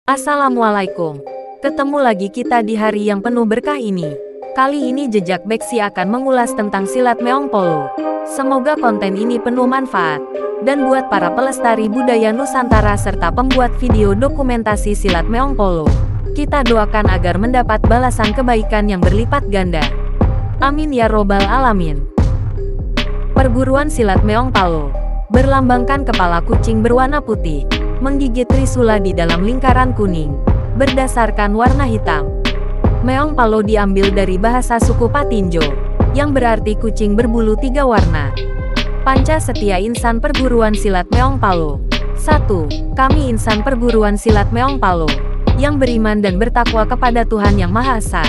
Assalamualaikum. Ketemu lagi kita di hari yang penuh berkah ini. Kali ini Jejak Beksi akan mengulas tentang silat Meong Polo. Semoga konten ini penuh manfaat. Dan buat para pelestari budaya Nusantara serta pembuat video dokumentasi silat Meong Polo, kita doakan agar mendapat balasan kebaikan yang berlipat ganda. Amin ya robbal alamin. Perguruan silat Meong Polo berlambangkan kepala kucing berwarna putih, menggigit trisula di dalam lingkaran kuning, berdasarkan warna hitam. Meong Polo diambil dari bahasa suku Patinjo, yang berarti kucing berbulu 3 warna. Panca setia insan perguruan silat Meong Polo. 1. Kami insan perguruan silat Meong Polo, yang beriman dan bertakwa kepada Tuhan Yang Maha Esa.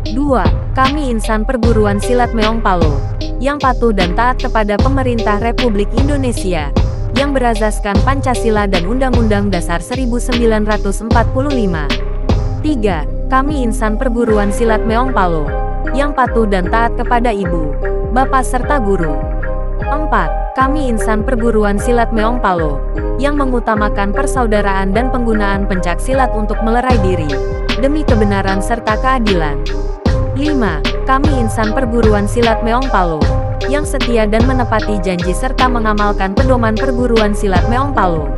2. Kami insan perguruan silat Meong Polo, yang patuh dan taat kepada pemerintah Republik Indonesia, yang berazaskan Pancasila dan Undang-Undang Dasar 1945. 3. Kami insan perguruan silat Meong Polo, yang patuh dan taat kepada ibu, bapak serta guru. 4. Kami insan perguruan silat Meong Polo, yang mengutamakan persaudaraan dan penggunaan pencak silat untuk melerai diri, demi kebenaran serta keadilan. 5. Kami insan perguruan silat Meong Polo, yang setia dan menepati janji serta mengamalkan pedoman perguruan silat Meong Polo.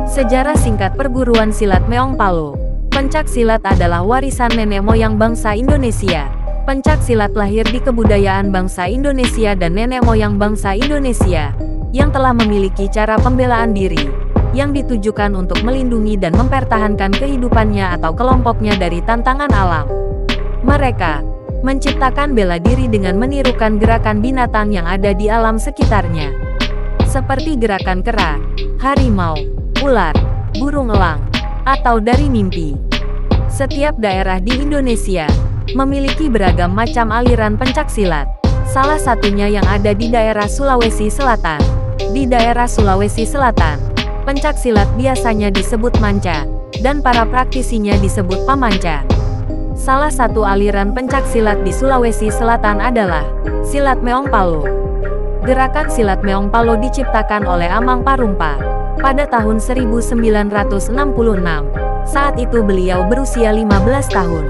Sejarah singkat perguruan silat Meong Polo. Pencak silat adalah warisan nenek moyang bangsa Indonesia. Pencak silat lahir di kebudayaan bangsa Indonesia dan nenek moyang bangsa Indonesia, yang telah memiliki cara pembelaan diri, yang ditujukan untuk melindungi dan mempertahankan kehidupannya atau kelompoknya dari tantangan alam. Mereka menciptakan bela diri dengan menirukan gerakan binatang yang ada di alam sekitarnya, seperti gerakan kera, harimau, ular, burung elang, atau dari mimpi. Setiap daerah di Indonesia memiliki beragam macam aliran pencak silat. Salah satunya yang ada di daerah Sulawesi Selatan. Di daerah Sulawesi Selatan, pencak silat biasanya disebut manca, dan para praktisinya disebut pamanca. Salah satu aliran pencak silat di Sulawesi Selatan adalah silat Meong Palo. Gerakan silat Meong Palo diciptakan oleh Amang Parumpa pada tahun 1966. Saat itu beliau berusia 15 tahun.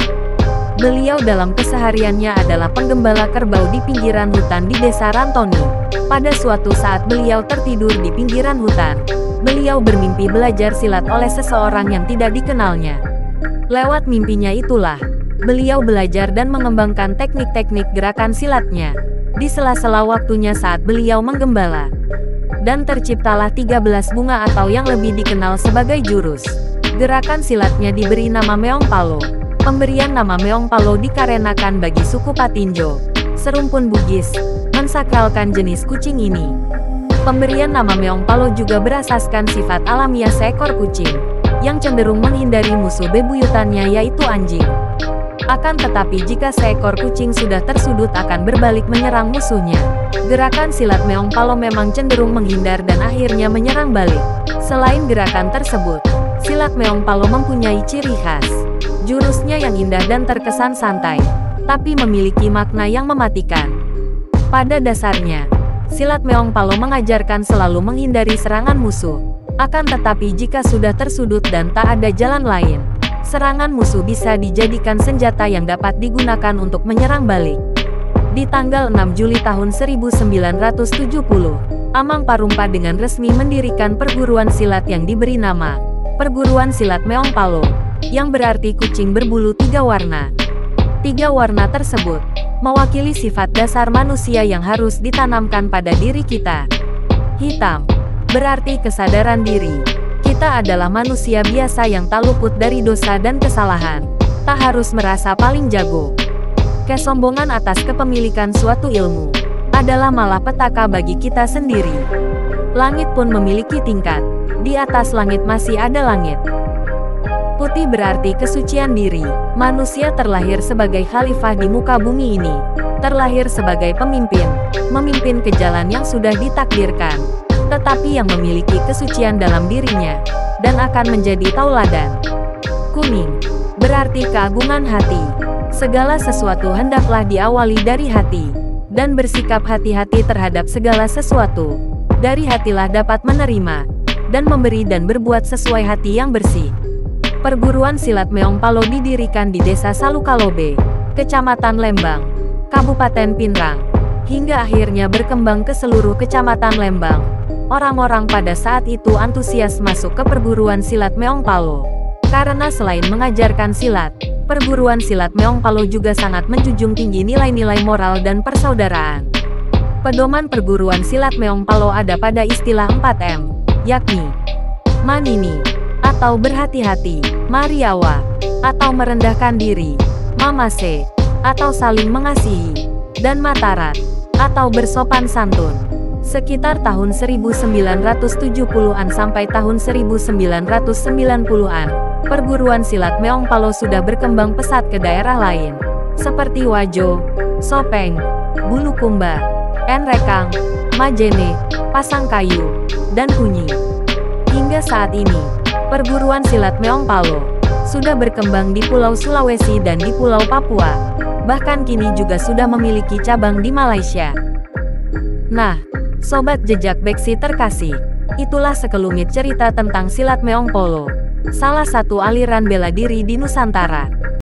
Beliau dalam kesehariannya adalah penggembala kerbau di pinggiran hutan di Desa Rantoni. Pada suatu saat beliau tertidur di pinggiran hutan. Beliau bermimpi belajar silat oleh seseorang yang tidak dikenalnya. Lewat mimpinya itulah, beliau belajar dan mengembangkan teknik-teknik gerakan silatnya di sela-sela waktunya saat beliau menggembala. Dan terciptalah 13 bunga atau yang lebih dikenal sebagai jurus. Gerakan silatnya diberi nama Meong Palo. Pemberian nama Meong Palo dikarenakan bagi suku Patinjo, serumpun Bugis, mensakralkan jenis kucing ini. Pemberian nama Meong Palo juga berasaskan sifat alamiah seekor kucing, yang cenderung menghindari musuh bebuyutannya yaitu anjing. Akan tetapi jika seekor kucing sudah tersudut akan berbalik menyerang musuhnya. Gerakan silat Meong Palo memang cenderung menghindar dan akhirnya menyerang balik. Selain gerakan tersebut, silat Meong Palo mempunyai ciri khas. Jurusnya yang indah dan terkesan santai, tapi memiliki makna yang mematikan. Pada dasarnya, silat Meong Palo mengajarkan selalu menghindari serangan musuh. Akan tetapi jika sudah tersudut dan tak ada jalan lain, serangan musuh bisa dijadikan senjata yang dapat digunakan untuk menyerang balik. Di tanggal 6 Juli tahun 1970, Amang Parumpa dengan resmi mendirikan perguruan silat yang diberi nama Perguruan Silat Meong Palo, yang berarti kucing berbulu 3 warna. 3 warna tersebut mewakili sifat dasar manusia yang harus ditanamkan pada diri kita. Hitam berarti kesadaran diri. Kita adalah manusia biasa yang tak luput dari dosa dan kesalahan. Tak harus merasa paling jago. Kesombongan atas kepemilikan suatu ilmu adalah malapetaka bagi kita sendiri. Langit pun memiliki tingkat. Di atas langit masih ada langit. Putih berarti kesucian diri. Manusia terlahir sebagai khalifah di muka bumi ini. Terlahir sebagai pemimpin, memimpin ke jalan yang sudah ditakdirkan, tetapi yang memiliki kesucian dalam dirinya, dan akan menjadi tauladan. Kuning berarti keagungan hati. Segala sesuatu hendaklah diawali dari hati, dan bersikap hati-hati terhadap segala sesuatu. Dari hatilah dapat menerima, dan memberi dan berbuat sesuai hati yang bersih. Perguruan silat Meong Palo didirikan di Desa Salukalobe, Kecamatan Lembang, Kabupaten Pinrang, hingga akhirnya berkembang ke seluruh Kecamatan Lembang. Orang-orang pada saat itu antusias masuk ke perguruan silat Meong Palo. Karena selain mengajarkan silat, perguruan silat Meong Palo juga sangat menjunjung tinggi nilai-nilai moral dan persaudaraan. Pedoman perguruan silat Meong Palo ada pada istilah 4M, yakni Manini, atau berhati-hati, Mariawa, atau merendahkan diri, Mamase, atau saling mengasihi, dan Matarat, atau bersopan santun. Sekitar tahun 1970-an sampai tahun 1990-an, perguruan silat Meong Palo sudah berkembang pesat ke daerah lain, seperti Wajo, Sopeng, Bulukumba, Enrekang, Majene, Pasangkayu, dan Kunyi. Hingga saat ini, perguruan silat Meong Palo sudah berkembang di Pulau Sulawesi dan di Pulau Papua. Bahkan kini juga sudah memiliki cabang di Malaysia. Nah, Sobat Jejak Beksi terkasih, itulah sekelumit cerita tentang silat Meong Palo, salah satu aliran bela diri di Nusantara.